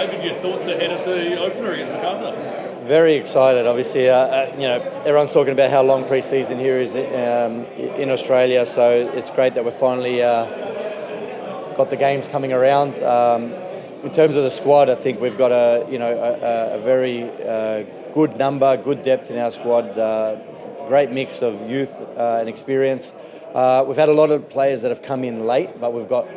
David, your thoughts ahead of the opener against Macarthur? Very excited. Obviously, everyone's talking about how long pre-season here is in Australia, so it's great that we're finally got the games coming around. In terms of the squad, I think we've got a very good number, good depth in our squad. Great mix of youth and experience. We've had a lot of players that have come in late, but we've got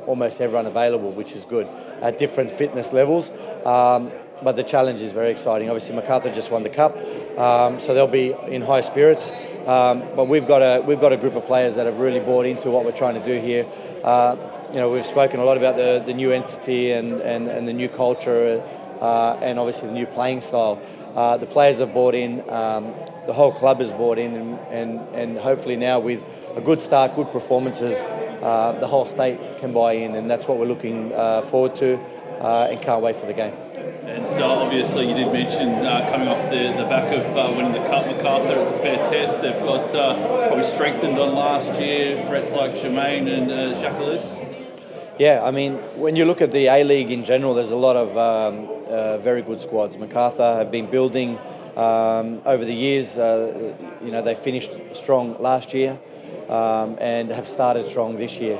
almost everyone available, which is good, at different fitness levels. But the challenge is very exciting. Obviously, Macarthur just won the cup, so they'll be in high spirits. But we've got a group of players that have really bought into what we're trying to do here. We've spoken a lot about the new entity and the new culture, and obviously the new playing style. The players have bought in. The whole club has bought in, and hopefully now with a good start, good performances, the whole state can buy in, and that's what we're looking forward to, and can't wait for the game. And obviously you did mention coming off the back of winning the Cup, Macarthur, it's a fair test. They've got probably strengthened on last year, threats like Jermaine and Jacques. Yeah, I mean, when you look at the A-League in general, there's a lot of very good squads. Macarthur have been building over the years. They finished strong last year and have started strong this year.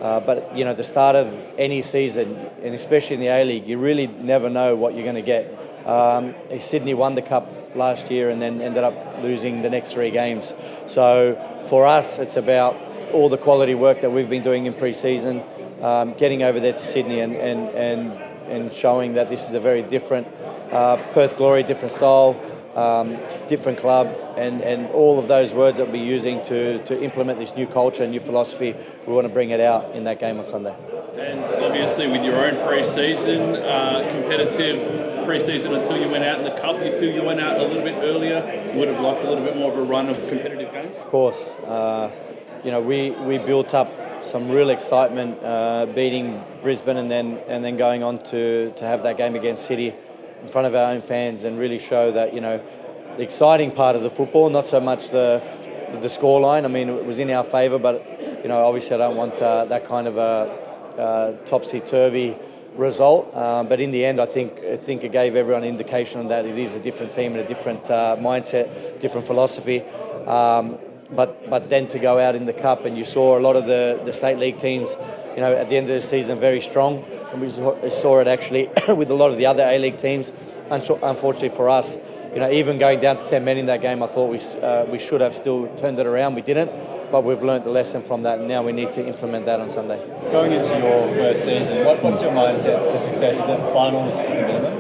But the start of any season, and especially in the A-League, you really never know what you're going to get. Sydney won the Cup last year and then ended up losing the next 3 games. So for us, it's about all the quality work that we've been doing in pre-season, getting over there to Sydney and showing that this is a very different Perth Glory, different style, different club, and all of those words that we'll be using to implement this new culture and new philosophy. We want to bring it out in that game on Sunday. And obviously with your own pre-season, competitive pre-season until you went out in the Cup, do you feel you went out a little bit earlier? Would have liked a little bit more of a run of competitive games? Of course. We built up some real excitement beating Brisbane and then going on to have that game against City in front of our own fans and really show that, the exciting part of the football, not so much the scoreline. I mean, it was in our favour, but, obviously I don't want that kind of a topsy-turvy result. But in the end, I think it gave everyone an indication that it is a different team and a different mindset, different philosophy. But then to go out in the Cup, and you saw a lot of the State League teams, at the end of the season very strong, and we saw it actually with a lot of the other A-League teams. Unfortunately for us, even going down to 10 men in that game, I thought we should have still turned it around. We didn't, but we've learnt the lesson from that, and now we need to implement that on Sunday. Going into your first season, what's your mindset for success? Is it finals as a minimum?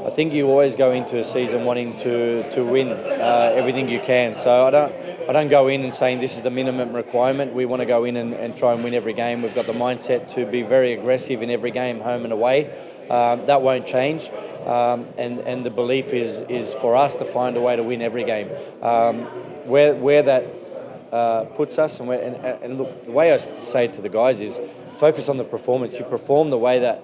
I think you always go into a season wanting to win everything you can. So I don't go in and saying this is the minimum requirement. We want to go in and try and win every game. We've got the mindset to be very aggressive in every game, home and away. That won't change. And the belief is for us to find a way to win every game. Where that puts us, and look, the way I say it to the guys is focus on the performance. You perform the way that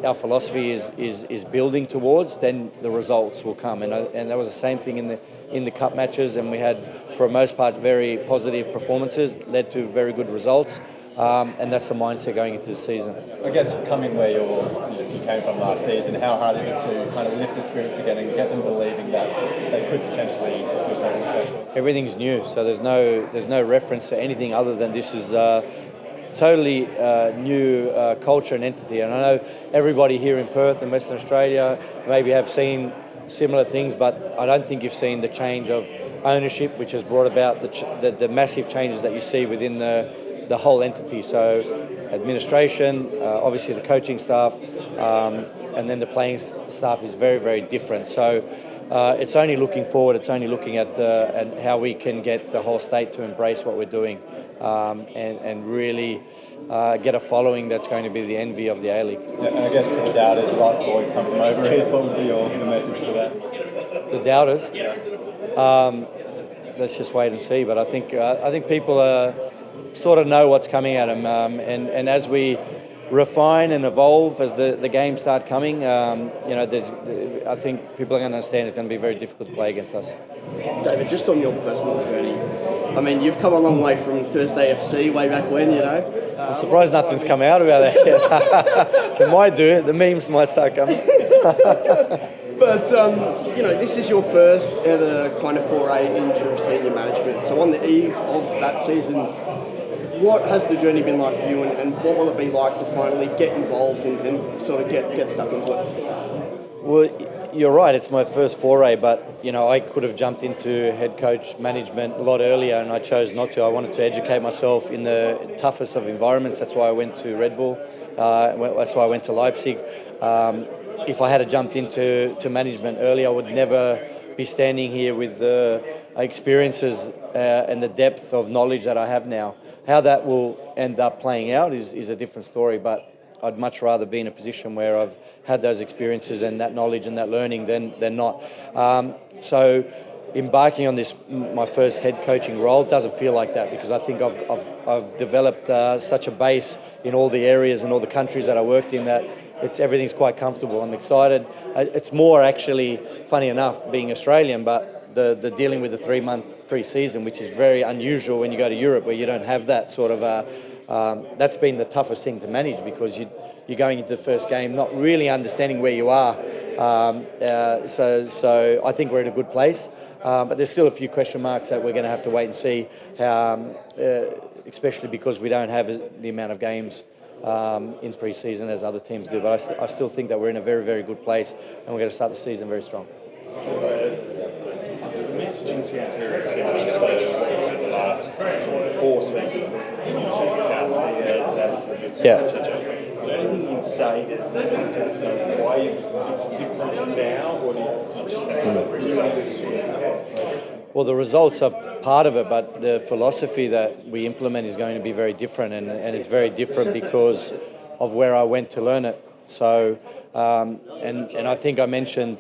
our philosophy is building towards, then the results will come. And that was the same thing in the Cup matches, and we had, for the most part, very positive performances, led to very good results. And that's the mindset going into the season. I guess coming where you came from last season, how hard is it to kind of lift the spirits again and get them believing that they could potentially do something special? Everything's new, so there's no reference to anything other than this is totally new culture and entity. And I know everybody here in Perth and Western Australia maybe have seen similar things, but I don't think you've seen the change of ownership, which has brought about the massive changes that you see within the whole entity. So administration, obviously the coaching staff, and then the playing staff is very, very different. So it's only looking forward, it's only looking at how we can get the whole state to embrace what we're doing, and really get a following that's going to be the envy of the A-League. Yeah, and I guess to the doubters, a lot of boys come from overseas. What would be your message to that? The doubters? Let's just wait and see. But I think people sort of know what's coming at them, and as we refine and evolve as the games start coming, I think people are going to understand it's going to be very difficult to play against us. David, just on your personal journey, I mean, you've come a long way from Thursday FC way back when, I'm surprised nothing's come out about that yet. It might do. The memes might start coming. But, this is your first ever kind of foray into senior management. So on the eve of that season, what has the journey been like for you, and what will it be like to finally get involved and sort of get stuck into it? Well, you're right, it's my first foray, but I could have jumped into head coach management a lot earlier, and I chose not to. I wanted to educate myself in the toughest of environments. That's why I went to Red Bull. That's why I went to Leipzig. If I had jumped into management earlier, I would never be standing here with the experiences and the depth of knowledge that I have now. How that will end up playing out is a different story, but I'd much rather be in a position where I've had those experiences and that knowledge and that learning than not. So embarking on this, my first head coaching role, doesn't feel like that, because I think I've developed such a base in all the areas and all the countries that I worked in that everything's quite comfortable. I'm excited. It's more actually, funny enough, being Australian, but the dealing with the 3-month pre-season, which is very unusual when you go to Europe, where you don't have that sort of that's been the toughest thing to manage, because you're going into the first game not really understanding where you are. So I think we're in a good place, but there's still a few question marks that we're going to have to wait and see, especially because we don't have the amount of games in pre-season as other teams do. But I still think that we're in a very, very good place, and we're going to start the season very strong. The messaging sounds very similar to what we've had the last 4 seasons, which is scarcity as Yeah. Is there anything you'd say that why it's different now, or do you just have results? Well, the results are part of it, but the philosophy that we implement is going to be very different, and it's very different because of where I went to learn it. So, and I think I mentioned,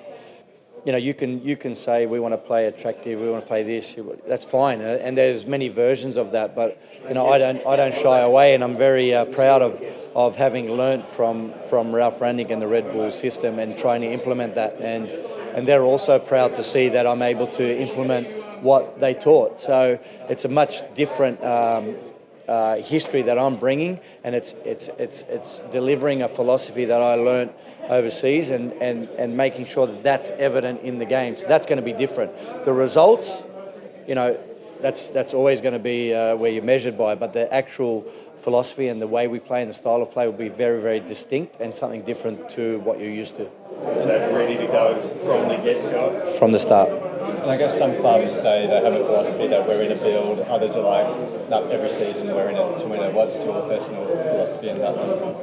you can say we want to play attractive, we want to play this. That's fine, and there's many versions of that. But I don't shy away, and I'm very proud of having learnt from Ralph Rangnick and the Red Bull system and trying to implement that. And they're also proud to see that I'm able to implement what they taught. So it's a much different history that I'm bringing, and it's delivering a philosophy that I learnt overseas and making sure that that's evident in the game. So that's going to be different. The results, that's always going to be where you're measured by, but the actual philosophy and the way we play and the style of play will be very, very distinct and something different to what you're used to. Is that ready to go from the get-go? From the start. And I guess some clubs say they have a philosophy that we're in a build, others are like, no, every season we're in it to win it. What's your personal philosophy in that one?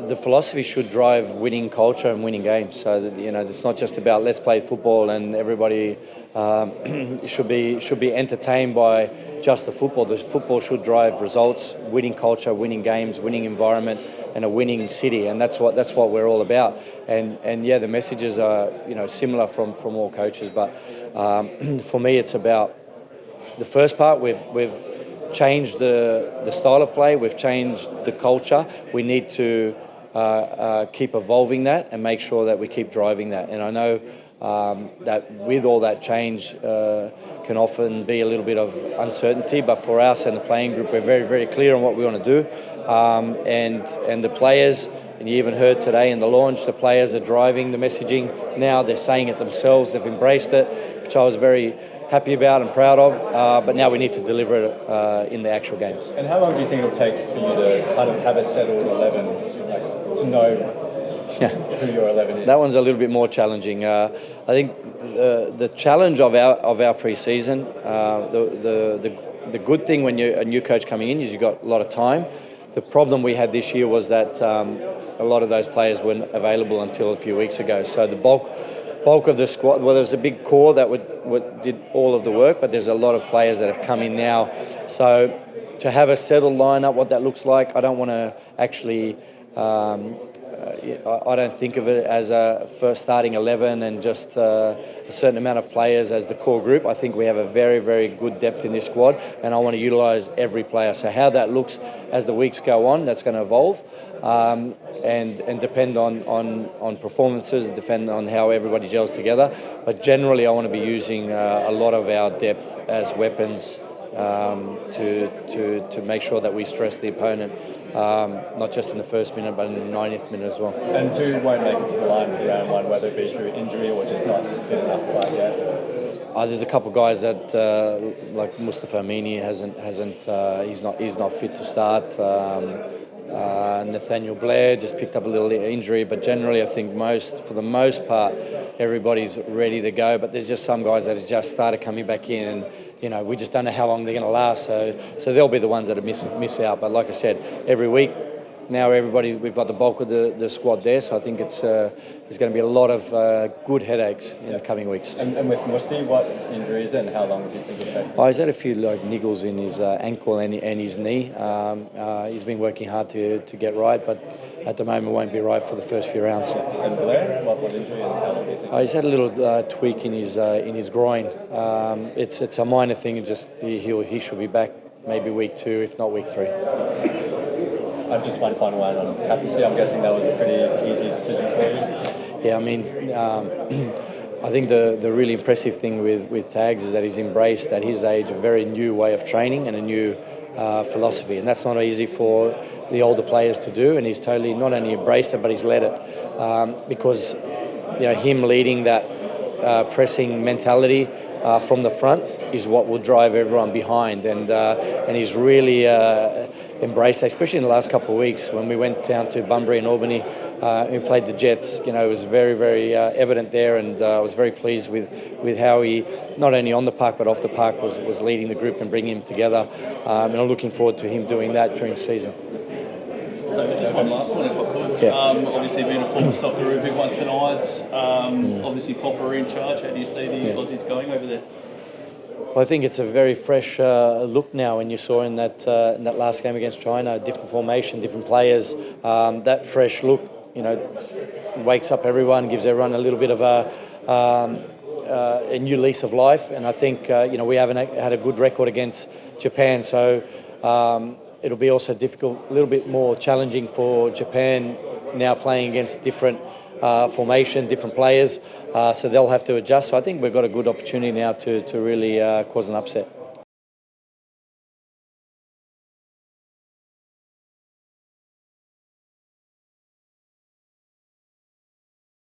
The philosophy should drive winning culture and winning games. So that it's not just about let's play football and everybody should be entertained by just the football. The football should drive results, winning culture, winning games, winning environment, and a winning city, and that's what we're all about. And yeah, the messages are similar from all coaches, but for me it's about the first part. We've changed the style of play, we've changed the culture. We need to keep evolving that and make sure that we keep driving that. And I know that with all that change can often be a little bit of uncertainty, but for us and the playing group, we're very, very clear on what we want to do. And the players, and you even heard today in the launch, the players are driving the messaging now. They're saying it themselves. They've embraced it, which I was very happy about and proud of. But now we need to deliver it in the actual games. And how long do you think it'll take for you to kind of have a settled 11, to know who your 11 is? That one's a little bit more challenging. I think the challenge of our pre-season, the good thing when you're a new coach coming in is you've got a lot of time. The problem we had this year was that a lot of those players weren't available until a few weeks ago. So the bulk of the squad, well, there's a big core that did all of the work, but there's a lot of players that have come in now. So to have a settled lineup, what that looks like, I don't want to actually. I don't think of it as a first starting 11 and just a certain amount of players as the core group. I think we have a very, very good depth in this squad, and I want to utilise every player. So how that looks as the weeks go on, that's going to evolve and depend on performances, depend on how everybody gels together. But generally, I want to be using a lot of our depth as weapons to make sure that we stress the opponent, not just in the first minute but in the 90th minute as well. And who won't make it to the line for round one, whether it be through injury or just not fit enough quite yet? There's a couple of guys that like Mustafa Amini he's not fit to start. Nathaniel Blair just picked up a little injury, but generally I think for the most part everybody's ready to go. But there's just some guys that have just started coming back in, and we just don't know how long they're going to last. So they'll be the ones that miss out. But like I said, every week now we've got the bulk of the squad there. So I think there's going to be a lot of good headaches in the coming weeks. And with Musti, what injury is it, and how long do you think it takes? He's had a few niggles in his ankle and his knee. He's been working hard to get right, but at the moment won't be right for the first few rounds. And Blair, what injury and how long do you think? He's had a little tweak in his groin. It's a minor thing. He should be back maybe week 2, if not week 3. I've just one final one on captaincy. I'm guessing that was a pretty easy decision for you. Yeah, I mean, I think the really impressive thing with Tags is that he's embraced at his age a very new way of training and a new philosophy, and that's not easy for the older players to do. And he's totally not only embraced it, but he's led it because him leading that pressing mentality from the front is what will drive everyone behind, and he's really embraced that, especially in the last couple of weeks when we went down to Bunbury and Albany. We played the Jets. It was very, very evident there, and I was very pleased with how he, not only on the park but off the park, was leading the group and bringing them together. And I'm looking forward to him doing that during the season. Just one last one, if I could. Yeah. Obviously, being a former Socceroo, big one tonight. Obviously, Popper in charge. How do you see the Aussies going over there? Well, I think it's a very fresh look now. And you saw in that last game against China, different formation, different players. That fresh look, wakes up everyone, gives everyone a little bit of a new lease of life. And I think we haven't had a good record against Japan, so it'll be also difficult, a little bit more challenging for Japan now playing against different formation, different players. So they'll have to adjust. So I think we've got a good opportunity now to really cause an upset.